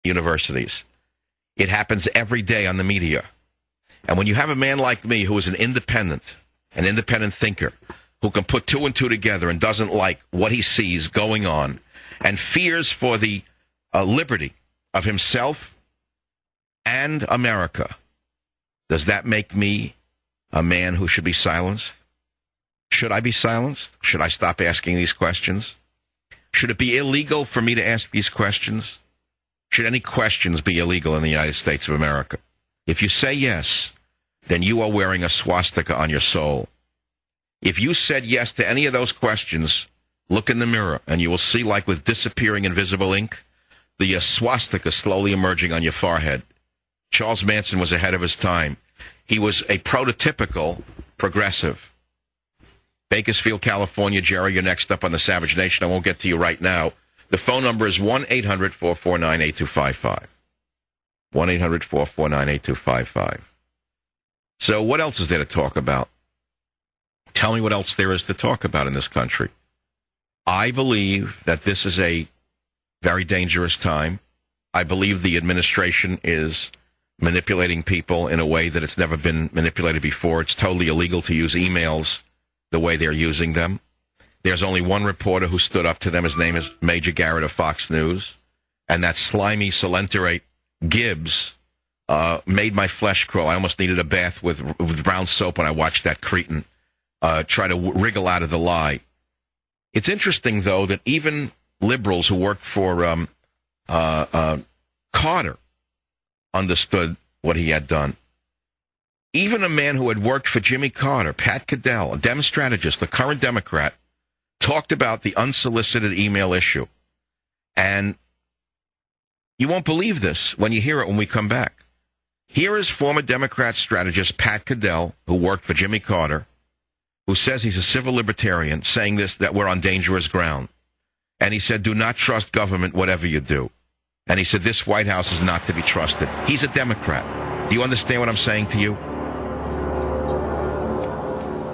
universities. It happens every day on the media. And when you have a man like me who is an independent thinker, who can put two and two together and doesn't like what he sees going on and fears for the liberty of himself and America, does that make me a man who should be silenced? Should I be silenced? Should I stop asking these questions? Should it be illegal for me to ask these questions? Should any questions be illegal in the United States of America? If you say yes, then you are wearing a swastika on your soul. If you said yes to any of those questions, look in the mirror and you will see, like with disappearing invisible ink, the swastika slowly emerging on your forehead. Charles Manson was ahead of his time. He was a prototypical progressive. Bakersfield, California. Jerry, you're next up on the Savage Nation. I won't get to you right now. The phone number is 1-800-449-8255. 1-800-449-8255. So what else is there to talk about? Tell me what else there is to talk about in this country. I believe that this is a very dangerous time. I believe the administration is manipulating people in a way that it's never been manipulated before. It's totally illegal to use emails the way they're using them. There's only one reporter who stood up to them. His name is Major Garrett of Fox News. And that slimy Salenterate Gibbs made my flesh crawl. I almost needed a bath with brown soap when I watched that cretin try to wriggle out of the lie. It's interesting, though, that even liberals who work for Carter understood what he had done. Even a man who had worked for Jimmy Carter, Pat Caddell, a Dem strategist, the current Democrat, talked about the unsolicited email issue. And you won't believe this when you hear it when we come back. Here is former Democrat strategist Pat Caddell, who worked for Jimmy Carter, who says he's a civil libertarian, saying this, that we're on dangerous ground. And he said, do not trust government, whatever you do. And he said, this White House is not to be trusted. He's a Democrat. Do you understand what I'm saying to you?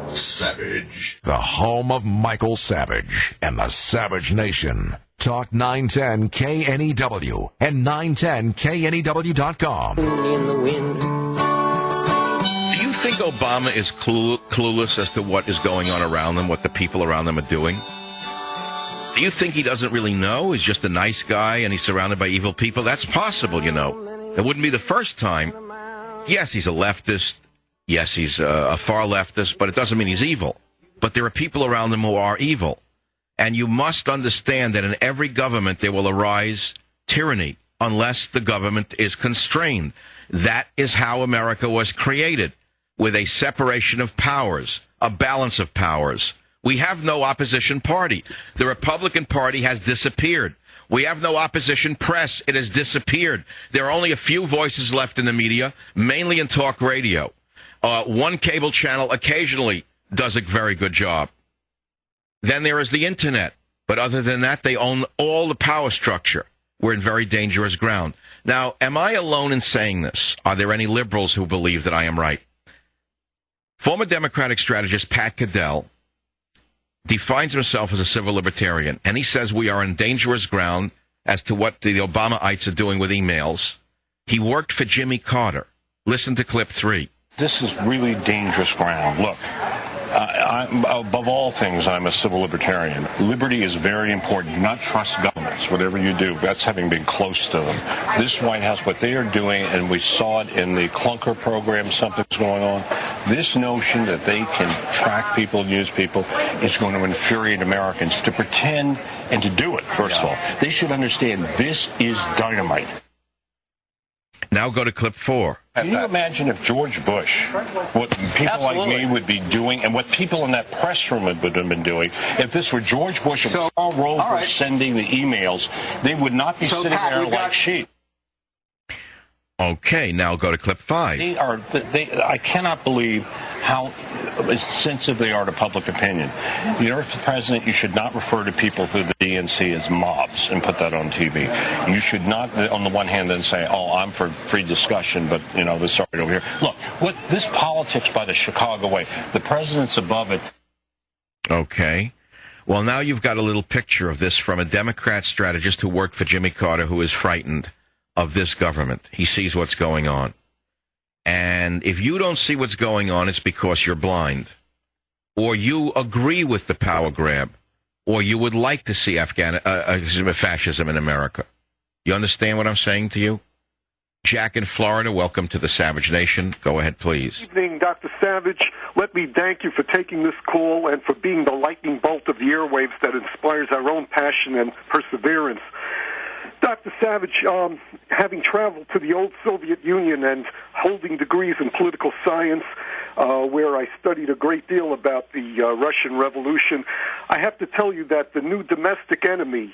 Savage. The home of Michael Savage and the Savage Nation. Talk 910 KNEW and 910KNEW.com. In the wind. Do you think Obama is clueless as to what is going on around him, what the people around him are doing? Do you think he doesn't really know? He's just a nice guy and he's surrounded by evil people? That's possible, you know. It wouldn't be the first time. Yes, he's a leftist. Yes, he's a far leftist, but it doesn't mean he's evil. But there are people around him who are evil. And you must understand that in every government there will arise tyranny unless the government is constrained. That is how America was created, with a separation of powers, a balance of powers. We have no opposition party. The Republican Party has disappeared. We have no opposition press. It has disappeared. There are only a few voices left in the media, mainly in talk radio. One cable channel occasionally does a very good job. Then there is the Internet. But other than that, they own all the power structure. We're in very dangerous ground. Now, am I alone in saying this? Are there any liberals who believe that I am right? Former Democratic strategist Pat Caddell defines himself as a civil libertarian, and he says we are in dangerous ground as to what the Obamaites are doing with emails. He worked for Jimmy Carter. Listen to clip 3. This is really dangerous ground. Look, above all things, I'm a civil libertarian. Liberty is very important. Do not trust governments, whatever you do. That's having been close to them. This White House, what they are doing, and we saw it in the clunker program, something's going on. This notion that they can track people and use people is going to infuriate Americans. To pretend and to do it, first of all, they should understand this is dynamite. Now go to clip 4. Can you imagine if George Bush, what people like me would be doing, and what people in that press room would have been doing, if this were George Bush and Karl Rove sending the emails, they would not be sitting there like sheep. Okay, now go to clip 5. I cannot believe how sensitive they are to public opinion. You're the president, you should not refer to people through the DNC as mobs and put that on TV. You should not, on the one hand, then say, oh, I'm for free discussion, but, you know, this right over here. Look, this politics by the Chicago way, the president's above it. Okay. Well, now you've got a little picture of this from a Democrat strategist who worked for Jimmy Carter who is frightened of this government. He sees what's going on. And if you don't see what's going on, it's because you're blind. Or you agree with the power grab. Or you would like to see fascism in America. You understand what I'm saying to you? Jack in Florida, welcome to the Savage Nation. Go ahead, please. Good evening, Dr. Savage. Let me thank you for taking this call and for being the lightning bolt of the airwaves that inspires our own passion and perseverance. Dr. Savage, having traveled to the old Soviet Union and holding degrees in political science, where I studied a great deal about the Russian Revolution, I have to tell you that the new domestic enemy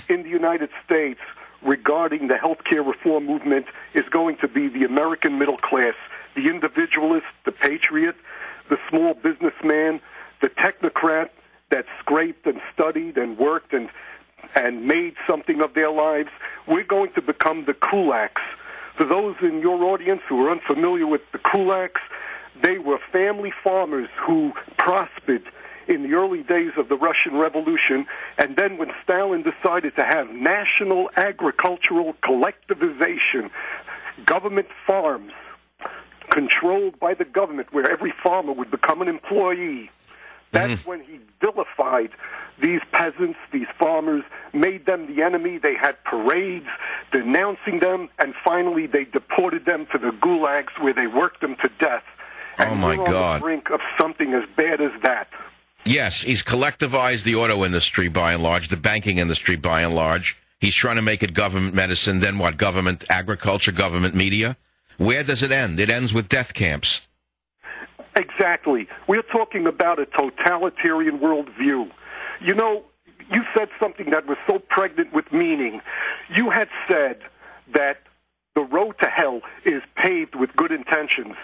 in the United States regarding the healthcare reform movement is going to be the American middle class, the individualist, the patriot, the small businessman, the technocrat that scraped and studied and worked and made something of their lives. We're going to become the kulaks. For those in your audience who are unfamiliar with the kulaks, they were family farmers who prospered in the early days of the Russian Revolution, and then when Stalin decided to have national agricultural collectivization, government farms controlled by the government where every farmer would become an employee, that's when he vilified these peasants, these farmers, made them the enemy. They had parades denouncing them, and finally they deported them to the gulags where they worked them to death. And oh, my we're God. on the brink of something as bad as that. Yes, he's collectivized the auto industry by and large, the banking industry by and large. He's trying to make it government medicine, then what, government agriculture, government media? Where does it end? It ends with death camps. Exactly. We're talking about a totalitarian worldview. You know, you said something that was so pregnant with meaning. You had said that the road to hell is paved with good intentions.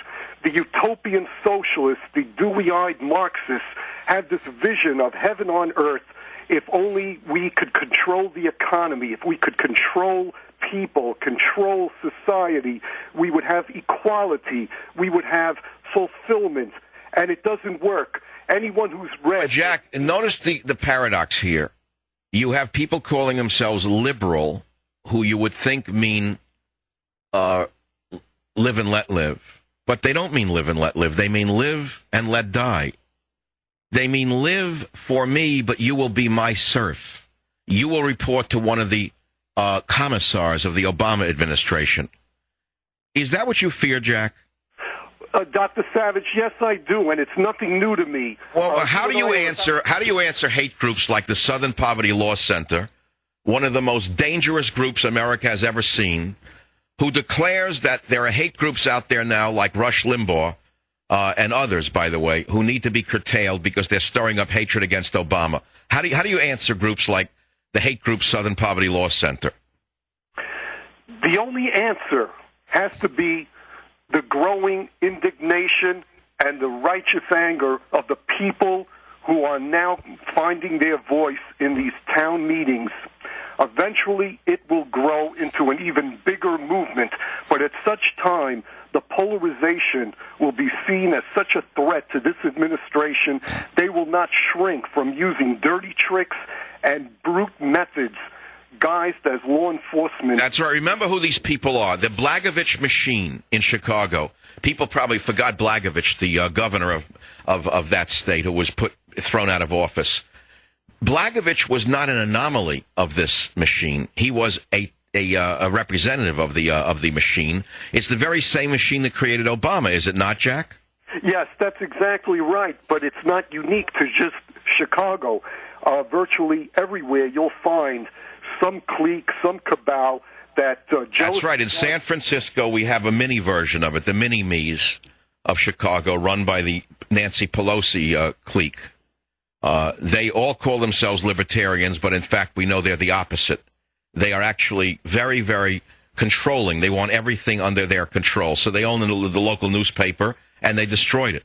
The utopian socialists, the dewy-eyed Marxists, had this vision of heaven on earth if only we could control the economy, if we could control people, control society, we would have equality, we would have fulfillment, and it doesn't work. Anyone who's read... Jack, notice the paradox here. You have people calling themselves liberal who you would think mean live and let live. But they don't mean live and let live. They mean live and let die. They mean live for me, but you will be my serf. You will report to one of the commissars of the Obama administration. Is that what you fear, Jack? Dr. Savage, yes, I do, and it's nothing new to me. Well, how do you answer hate groups like the Southern Poverty Law Center, one of the most dangerous groups America has ever seen, who declares that there are hate groups out there now like Rush Limbaugh and others, by the way, who need to be curtailed because they're stirring up hatred against Obama? How do you answer groups like the hate group Southern Poverty Law Center? The only answer has to be the growing indignation and the righteous anger of the people who are now finding their voice in these town meetings. Eventually, it will grow into an even bigger movement, but at such time, the polarization will be seen as such a threat to this administration, they will not shrink from using dirty tricks and brute methods guised as law enforcement. That's right. Remember who these people are. The Blagojevich machine in Chicago. People probably forgot Blagojevich, the governor of that state, who was thrown out of office. Blagojevich was not an anomaly of this machine. He was a representative of the machine. It's the very same machine that created Obama, is it not, Jack? Yes, that's exactly right, but it's not unique to just Chicago. Virtually everywhere you'll find some clique, some cabal that That's right. In San Francisco, we have a mini version of it, the mini-me's of Chicago, run by the Nancy Pelosi clique. They all call themselves libertarians, but in fact, we know they're the opposite. They are actually very, very controlling. They want everything under their control. So they own the local newspaper, and they destroyed it.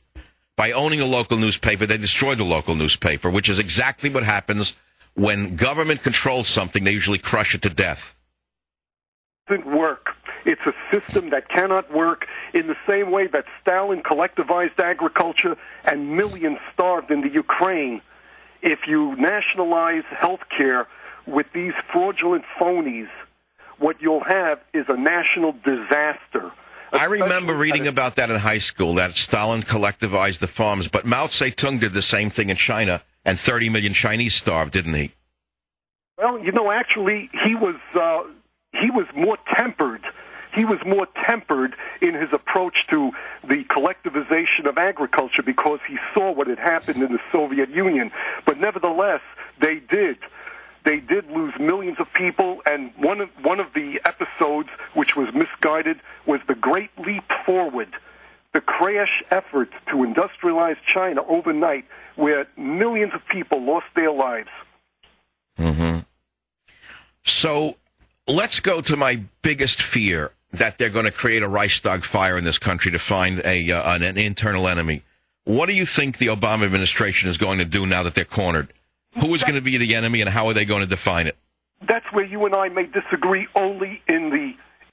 By owning a local newspaper, they destroyed the local newspaper, which is exactly what happens when government controls something. They usually crush it to death. It doesn't work. It's a system that cannot work in the same way that Stalin collectivized agriculture and millions starved in the Ukraine. If you nationalize health care with these fraudulent phonies, what you'll have is a national disaster. I remember reading about that in high school, that Stalin collectivized the farms, but Mao Zedong did the same thing in China, and 30 million Chinese starved, didn't he? Well, actually, he was more tempered. He was more tempered in his approach to the collectivization of agriculture because he saw what had happened in the Soviet Union. But nevertheless, they did lose millions of people, and one of the episodes which was misguided was the Great Leap Forward, the crash effort to industrialize China overnight, where millions of people lost their lives. Mm-hmm. So let's go to my biggest fear, that they're going to create a Reichstag fire in this country to find an internal enemy. What do you think the Obama administration is going to do now that they're cornered? Who is going to be the enemy, and how are they going to define it? That's where you and I may disagree only in the